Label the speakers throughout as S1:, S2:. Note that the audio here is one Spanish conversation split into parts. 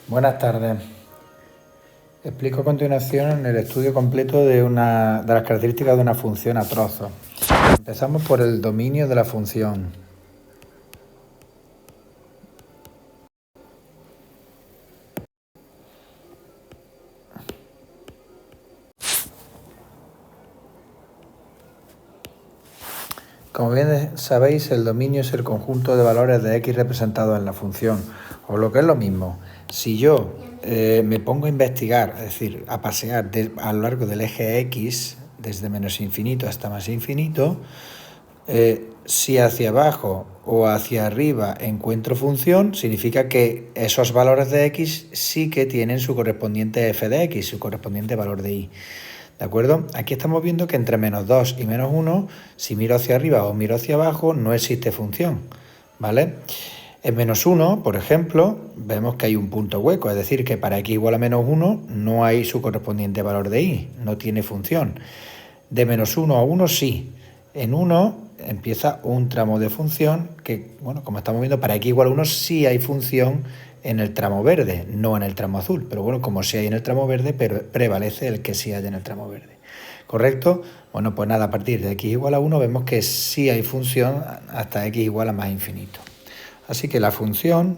S1: Buenas tardes. Explico a continuación el estudio completo de las características de una función a trozos. Empezamos por el dominio de la función. Como bien sabéis, el dominio es el conjunto de valores de x representados en la función, o lo que es lo mismo. Si yo me pongo a investigar, es decir, a pasear a lo largo del eje x, desde menos infinito hasta más infinito, si hacia abajo o hacia arriba encuentro función, significa que esos valores de x sí que tienen su correspondiente f de x, su correspondiente valor de y. ¿De acuerdo? Aquí estamos viendo que entre menos 2 y menos 1, si miro hacia arriba o miro hacia abajo, no existe función, ¿vale? En menos 1, por ejemplo, vemos que hay un punto hueco, es decir, que para x igual a menos 1 no hay su correspondiente valor de y, no tiene función. De menos 1 a 1 sí. En 1 empieza un tramo de función que, bueno, como estamos viendo, para x igual a 1 sí hay función en el tramo verde, no en el tramo azul. Pero bueno, como sí hay en el tramo verde, pero prevalece el que sí haya en el tramo verde. ¿Correcto? Bueno, pues nada, a partir de x igual a 1 vemos que sí hay función hasta x igual a más infinito. Así que la función,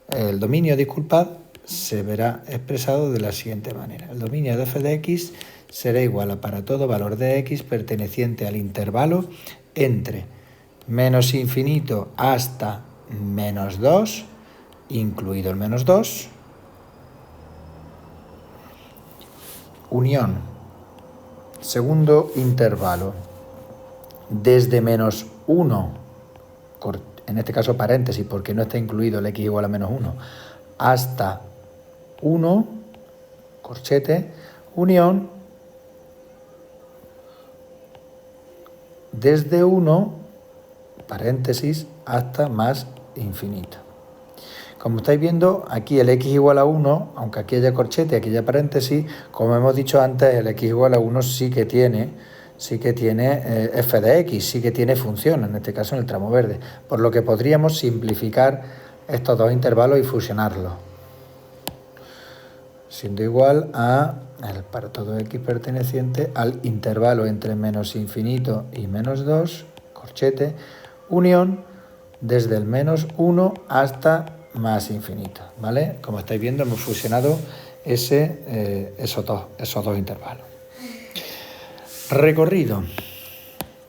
S1: el dominio, disculpad, se verá expresado de la siguiente manera. El dominio de f de x será igual a para todo valor de x perteneciente al intervalo entre menos infinito hasta menos 2, incluido el menos 2, unión, segundo intervalo, desde menos 1, en este caso paréntesis porque no está incluido el x igual a menos 1, hasta 1, corchete, unión, desde 1, paréntesis, hasta más infinito. Como estáis viendo, aquí el x igual a 1, aunque aquí haya corchete y aquí haya paréntesis, como hemos dicho antes, el x igual a 1 sí que tiene f de x, sí que tiene función, en este caso en el tramo verde, por lo que podríamos simplificar estos dos intervalos y fusionarlos, siendo igual a el para todo x perteneciente al intervalo entre menos infinito y menos 2, corchete, unión, desde el menos 1 hasta más infinito, ¿vale? Como estáis viendo, hemos fusionado esos dos intervalos. Recorrido.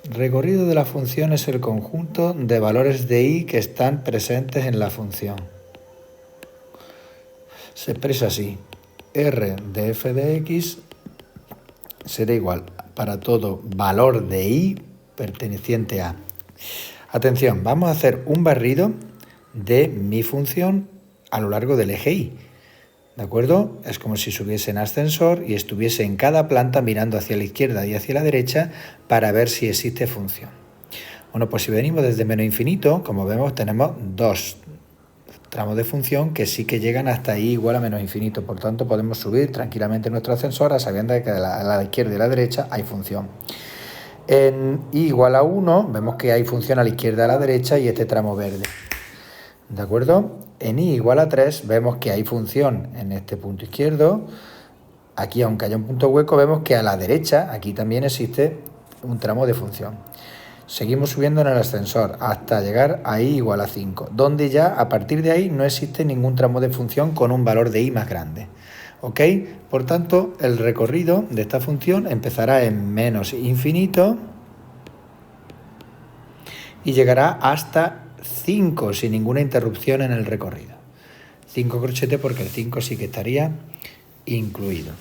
S1: Recorrido de la función es el conjunto de valores de y que están presentes en la función. Se expresa así. R de f de x será igual para todo valor de y perteneciente a. Atención, vamos a hacer un barrido de mi función a lo largo del eje y. ¿De acuerdo? Es como si subiese en ascensor y estuviese en cada planta mirando hacia la izquierda y hacia la derecha para ver si existe función. Bueno, pues si venimos desde menos infinito, como vemos, tenemos dos tramos de función que sí que llegan hasta y igual a menos infinito. Por tanto, podemos subir tranquilamente nuestro ascensor sabiendo que a la izquierda y a la derecha hay función. En y igual a 1 vemos que hay función a la izquierda y a la derecha y este tramo verde. ¿De acuerdo? En y igual a 3 vemos que hay función en este punto izquierdo. Aquí, aunque haya un punto hueco, vemos que a la derecha, aquí también existe un tramo de función. Seguimos subiendo en el ascensor hasta llegar a y igual a 5, donde ya a partir de ahí no existe ningún tramo de función con un valor de y más grande. ¿Ok? Por tanto, el recorrido de esta función empezará en menos infinito y llegará hasta 5 sin ninguna interrupción en el recorrido. 5 corchetes porque el 5 sí que estaría incluido.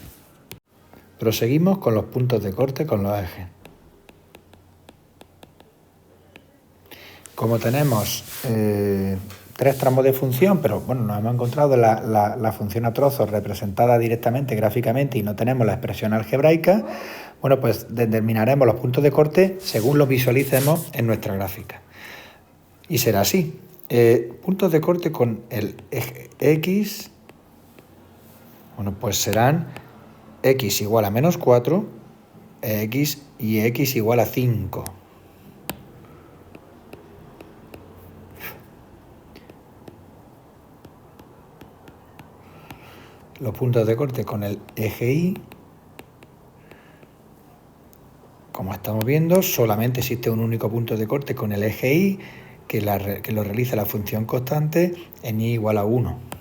S1: Proseguimos con los puntos de corte con los ejes. Como tenemos tres tramos de función, pero bueno, nos hemos encontrado la función a trozos representada directamente gráficamente y no tenemos la expresión algebraica, bueno, pues determinaremos los puntos de corte según los visualicemos en nuestra gráfica. Y será así. Puntos de corte con el eje X, bueno, pues serán X igual a menos 4, X y X igual a 5. los puntos de corte con el eje Y. Como estamos viendo, solamente existe un único punto de corte con el eje Y que lo realiza la función constante en Y igual a 1.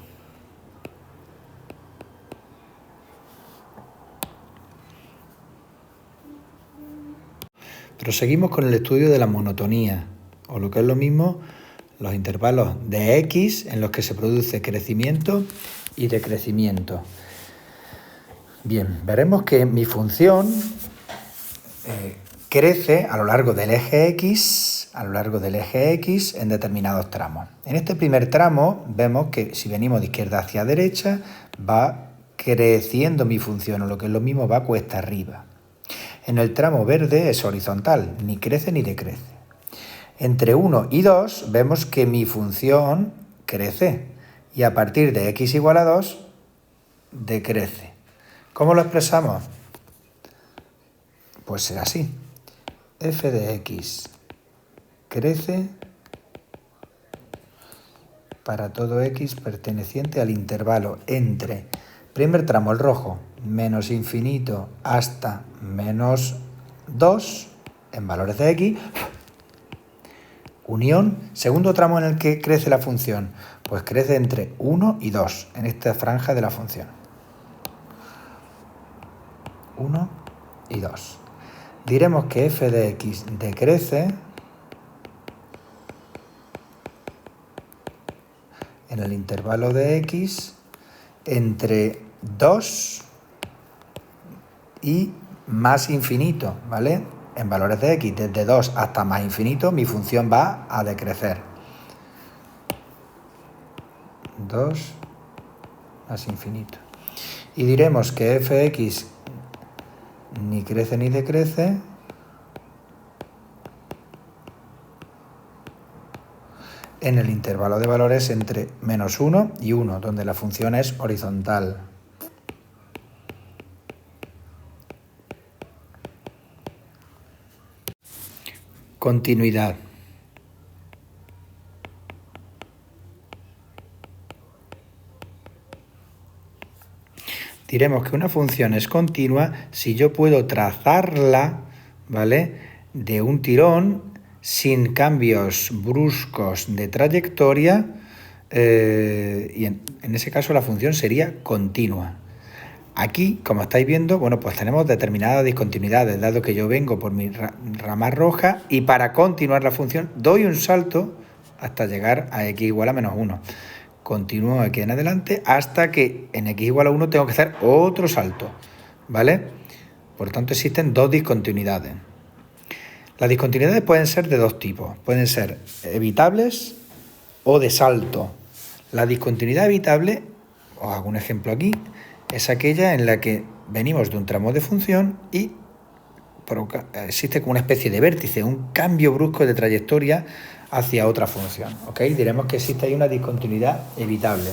S1: Proseguimos con el estudio de la monotonía, o lo que es lo mismo, los intervalos de X en los que se produce crecimiento y decrecimiento. Bien, veremos que mi función crece a lo largo del eje X, en determinados tramos. En este primer tramo vemos que si venimos de izquierda hacia derecha va creciendo mi función, o lo que es lo mismo, va cuesta arriba. En el tramo verde es horizontal, ni crece ni decrece. Entre 1 y 2 vemos que mi función crece y a partir de x igual a 2 decrece. ¿Cómo lo expresamos? Pues será así. F de x crece para todo x perteneciente al intervalo entre, primer tramo el rojo, menos infinito hasta menos 2 en valores de x, unión, segundo tramo en el que crece la función, pues crece entre 1 y 2 en esta franja de la función. 1 y 2. Diremos que f de x decrece en el intervalo de x entre 2 y más infinito, ¿vale? En valores de x, desde 2 hasta más infinito, mi función va a decrecer. 2 más infinito. Y diremos que fx ni crece ni decrece en el intervalo de valores entre menos 1 y 1, donde la función es horizontal. Continuidad. Diremos que una función es continua si yo puedo trazarla, ¿vale?, de un tirón sin cambios bruscos de trayectoria, y en ese caso la función sería continua. Aquí, como estáis viendo, bueno, pues tenemos determinadas discontinuidades, dado que yo vengo por mi rama roja y para continuar la función doy un salto hasta llegar a x igual a menos 1. Continúo aquí en adelante hasta que en x igual a 1 tengo que hacer otro salto, ¿vale? Por lo tanto, existen dos discontinuidades. Las discontinuidades pueden ser de dos tipos. Pueden ser evitables o de salto. La discontinuidad evitable, os hago un ejemplo aquí, es aquella en la que venimos de un tramo de función y existe como una especie de vértice, un cambio brusco de trayectoria hacia otra función, ¿ok? Diremos que existe ahí una discontinuidad evitable.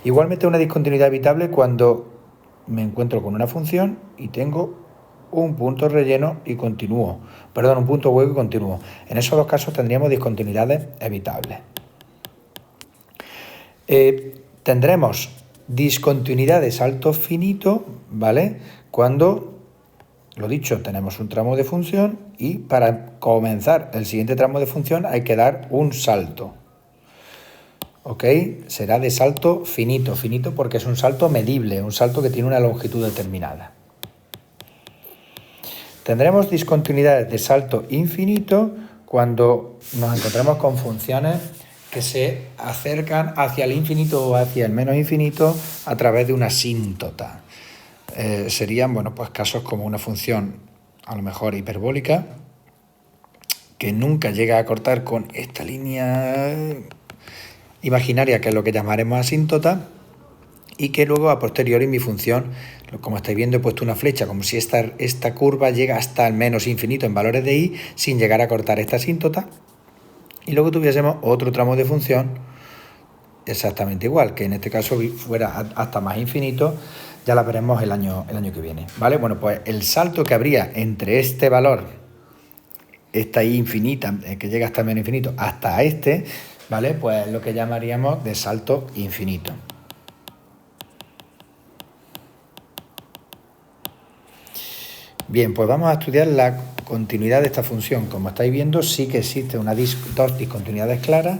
S1: Igualmente una discontinuidad evitable cuando me encuentro con una función y tengo un punto relleno y continúo. Perdón, un punto hueco y continúo. En esos dos casos tendríamos discontinuidades evitables. Tendremos discontinuidad de salto finito, ¿vale? Cuando, lo dicho, tenemos un tramo de función y para comenzar el siguiente tramo de función hay que dar un salto. ¿Ok? Será de salto finito, finito porque es un salto medible, un salto que tiene una longitud determinada. Tendremos discontinuidades de salto infinito cuando nos encontramos con funciones que se acercan hacia el infinito o hacia el menos infinito a través de una asíntota. Serían, bueno, pues casos como una función a lo mejor hiperbólica que nunca llega a cortar con esta línea imaginaria, que es lo que llamaremos asíntota, y que luego a posteriori mi función, como estáis viendo, he puesto una flecha, como si esta curva llega hasta el menos infinito en valores de y sin llegar a cortar esta asíntota, y luego tuviésemos otro tramo de función exactamente igual, que en este caso fuera hasta más infinito. Ya la veremos el año que viene, ¿vale? Bueno, pues el salto que habría entre este valor, esta y infinita, que llega hasta el menos infinito, hasta este, ¿vale? Pues lo que llamaríamos de salto infinito. Bien, pues vamos a estudiar la continuidad de esta función. Como estáis viendo, sí que existe dos discontinuidades claras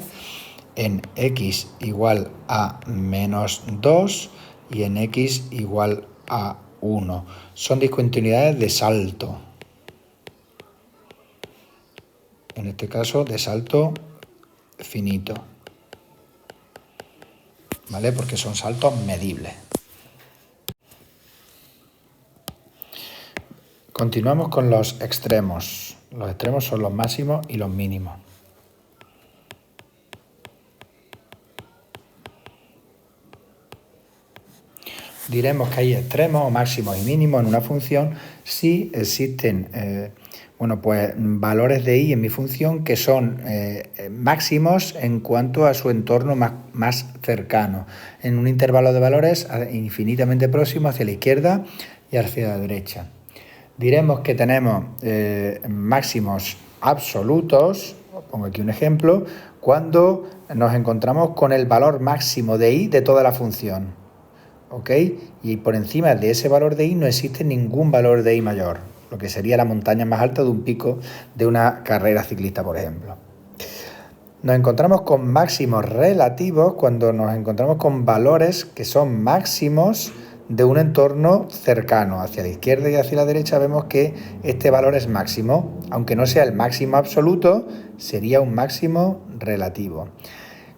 S1: en x igual a menos 2 y en x igual a 1. Son discontinuidades de salto. En este caso, de salto finito. ¿Vale? Porque son saltos medibles. Continuamos con los extremos. Los extremos son los máximos y los mínimos. Diremos que hay extremos o máximos y mínimos en una función si existen valores de i en mi función que son máximos en cuanto a su entorno más cercano, en un intervalo de valores infinitamente próximo hacia la izquierda y hacia la derecha. Diremos que tenemos máximos absolutos, pongo aquí un ejemplo, cuando nos encontramos con el valor máximo de i de toda la función. ¿Ok? Y por encima de ese valor de i no existe ningún valor de i mayor, lo que sería la montaña más alta de un pico de una carrera ciclista, por ejemplo. Nos encontramos con máximos relativos cuando nos encontramos con valores que son máximos de un entorno cercano. Hacia la izquierda y hacia la derecha vemos que este valor es máximo, aunque no sea el máximo absoluto, sería un máximo relativo.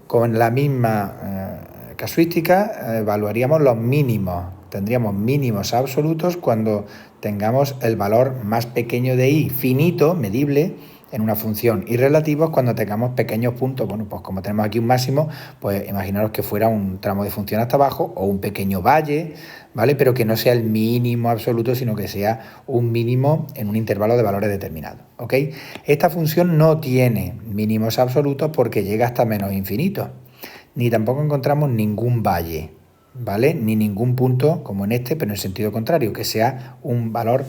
S1: Con la misma casuística evaluaríamos los mínimos. Tendríamos mínimos absolutos cuando tengamos el valor más pequeño de i finito, medible, en una función, y relativos cuando tengamos pequeños puntos. Bueno, pues como tenemos aquí un máximo, pues imaginaros que fuera un tramo de función hasta abajo o un pequeño valle, ¿vale? Pero que no sea el mínimo absoluto, sino que sea un mínimo en un intervalo de valores determinado, ¿ok? Esta función no tiene mínimos absolutos porque llega hasta menos infinito, ni tampoco encontramos ningún valle, ¿vale? Ni ningún punto como en este, pero en el sentido contrario, que sea un valor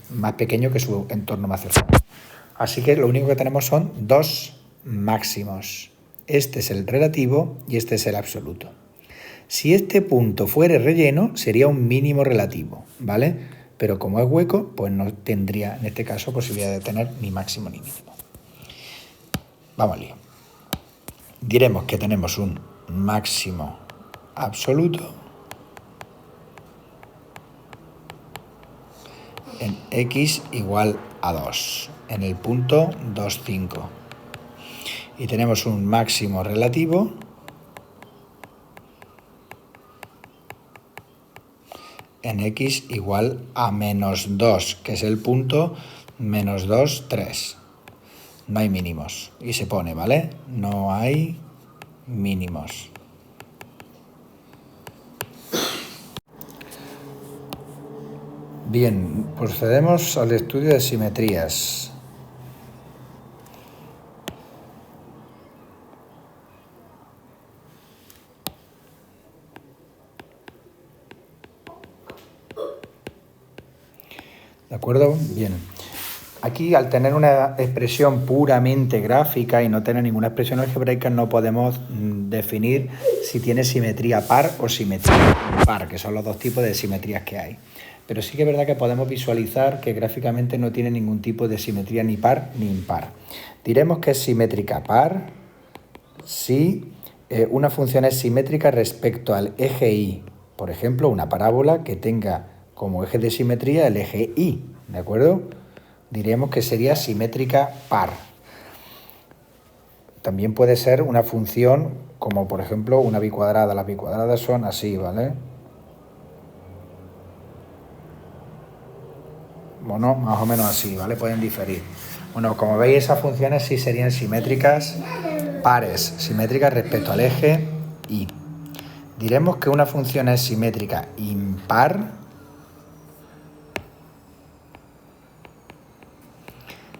S1: más pequeño que su entorno más cercano. Así que lo único que tenemos son dos máximos. Este es el relativo y este es el absoluto. Si este punto fuera relleno, sería un mínimo relativo, ¿vale? Pero como es hueco, pues no tendría en este caso posibilidad de tener ni máximo ni mínimo. Vamos al lío. Diremos que tenemos un máximo absoluto en x igual a 2, en el punto 2, 5. Y tenemos un máximo relativo en x igual a menos 2, que es el punto menos 2, 3. No hay mínimos. Y se pone, ¿vale? No hay mínimos. Bien, procedemos al estudio de simetrías. ¿De acuerdo? Bien. Aquí, al tener una expresión puramente gráfica y no tener ninguna expresión algebraica, no podemos definir si tiene simetría par o simetría impar, que son los dos tipos de simetrías que hay. Pero sí que es verdad que podemos visualizar que gráficamente no tiene ningún tipo de simetría ni par ni impar. Diremos que es simétrica par si una función es simétrica respecto al eje y. Por ejemplo, una parábola que tenga como eje de simetría el eje y, ¿de acuerdo? Diremos que sería simétrica par. También puede ser una función como, por ejemplo, una bicuadrada. Las bicuadradas son así, ¿vale? Bueno, más o menos así, ¿vale? Pueden diferir. Bueno, como veis, esas funciones sí serían simétricas pares, simétricas respecto al eje y. Diremos que una función es simétrica impar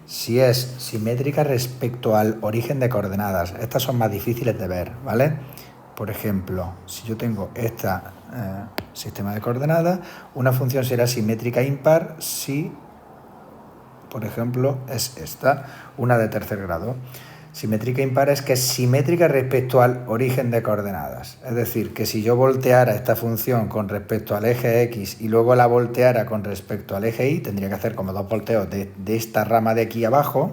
S1: si es simétrica respecto al origen de coordenadas. Estas son más difíciles de ver, ¿vale? Por ejemplo, si yo tengo este sistema de coordenadas, una función será simétrica impar si, por ejemplo, es esta, una de tercer grado. Simétrica impar es que es simétrica respecto al origen de coordenadas. Es decir, que si yo volteara esta función con respecto al eje X y luego la volteara con respecto al eje Y, tendría que hacer como 2 volteos de esta rama de aquí abajo,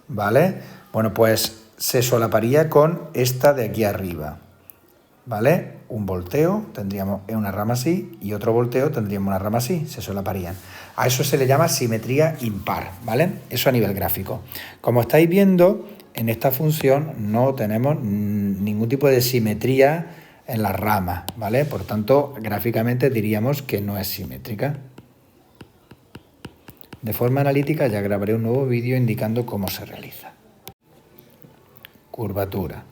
S1: ¿vale? Bueno, pues se solaparía con esta de aquí arriba, ¿vale? Un volteo tendríamos una rama así y otro volteo tendríamos una rama así, se solaparían. A eso se le llama simetría impar, ¿vale? Eso a nivel gráfico. Como estáis viendo, en esta función no tenemos ningún tipo de simetría en las ramas, ¿vale? Por tanto, gráficamente diríamos que no es simétrica. De forma analítica ya grabaré un nuevo vídeo indicando cómo se realiza. Curvatura.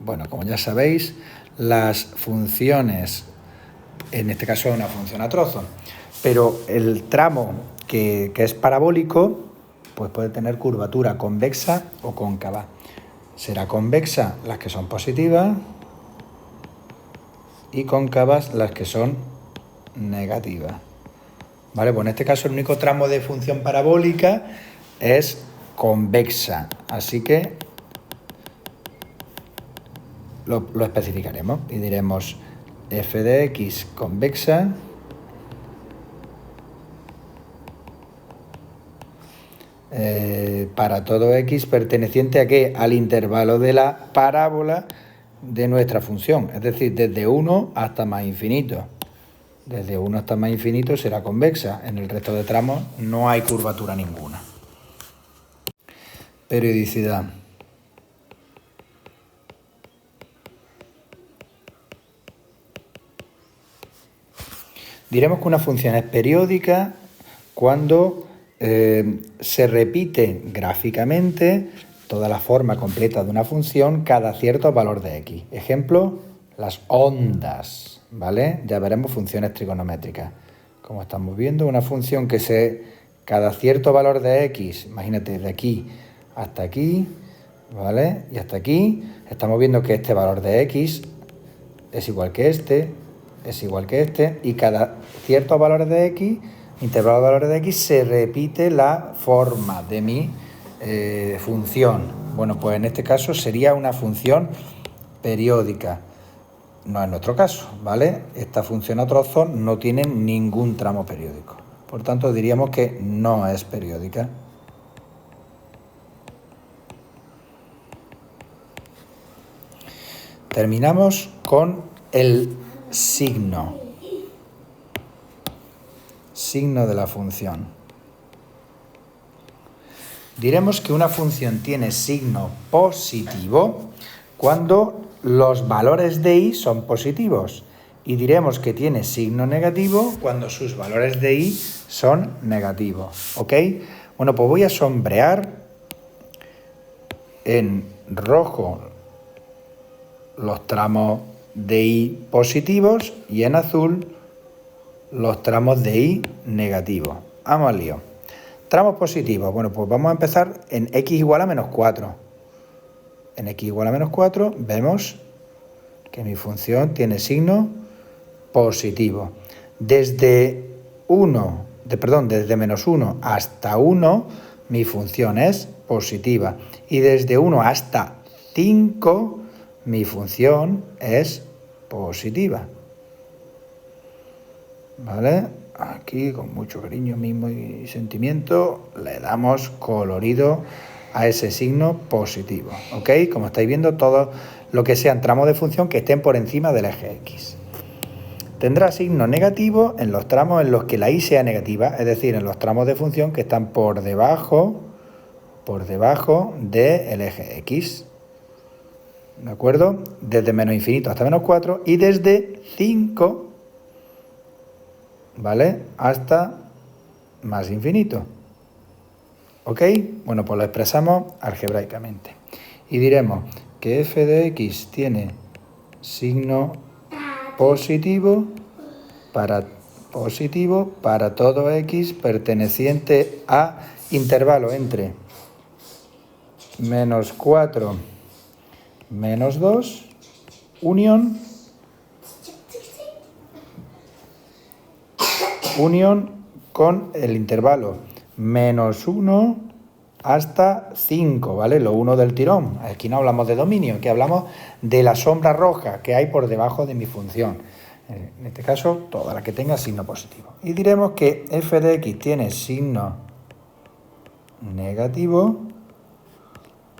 S1: Bueno, como ya sabéis, las funciones, en este caso es una función a trozos, pero el tramo que es parabólico, pues puede tener curvatura convexa o cóncava. Será convexa las que son positivas y cóncavas las que son negativas. ¿Vale? Pues en este caso el único tramo de función parabólica es convexa, así que lo especificaremos y diremos f de x convexa para todo x perteneciente a ¿qué? Al intervalo de la parábola de nuestra función, es decir, desde 1 hasta más infinito. Desde 1 hasta más infinito será convexa, en el resto de tramos no hay curvatura ninguna. Periodicidad. Diremos que una función es periódica cuando se repite gráficamente toda la forma completa de una función cada cierto valor de x. Ejemplo, las ondas, ¿vale? Ya veremos funciones trigonométricas. Como estamos viendo, una función que cada cierto valor de x, imagínate de aquí hasta aquí, ¿vale? Y hasta aquí, estamos viendo que este valor de x es igual que este, es igual que este, y cada ciertos valores de x, intervalo de valores de x, se repite la forma de mi función. Bueno, pues en este caso sería una función periódica. No es nuestro caso, ¿vale? Esta función a trozos no tiene ningún tramo periódico. Por tanto, diríamos que no es periódica. Terminamos con el signo de la función. Diremos que una función tiene signo positivo cuando los valores de y son positivos y diremos que tiene signo negativo cuando sus valores de y son negativos, ¿ok? Bueno, pues voy a sombrear en rojo los tramos de y positivos y en azul los tramos de y negativos. Vamos al lío. Tramos positivos. Bueno, pues vamos a empezar en x igual a menos 4. En x igual a menos 4 vemos que mi función tiene signo positivo. Desde menos 1 hasta 1 mi función es positiva. Y desde 1 hasta 5 mi función es positiva. ¿Vale? Aquí con mucho cariño, mismo y sentimiento le damos colorido a ese signo positivo, ¿ok? Como estáis viendo, todo lo que sean tramos de función que estén por encima del eje X. Tendrá signo negativo en los tramos en los que la y sea negativa, es decir, en los tramos de función que están por debajo del eje X. ¿De acuerdo? Desde menos infinito hasta menos 4 y desde 5, ¿vale? Hasta más infinito. ¿Ok? Bueno, pues lo expresamos algebraicamente. Y diremos que f de x tiene signo positivo para todo x perteneciente a intervalo entre menos 4, menos 2, unión con el intervalo menos 1 hasta 5, ¿vale? Lo 1 del tirón. Aquí no hablamos de dominio, aquí hablamos de la sombra roja que hay por debajo de mi función. En este caso, toda la que tenga signo positivo. Y diremos que f de x tiene signo negativo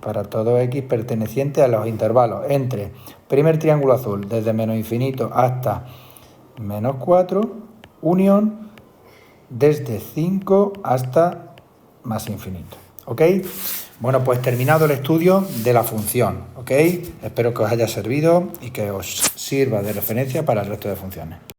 S1: para todo x perteneciente a los intervalos entre primer triángulo azul, desde menos infinito hasta menos 4, unión desde 5 hasta más infinito. ¿Ok? Bueno, pues terminado el estudio de la función. ¿Ok? Espero que os haya servido y que os sirva de referencia para el resto de funciones.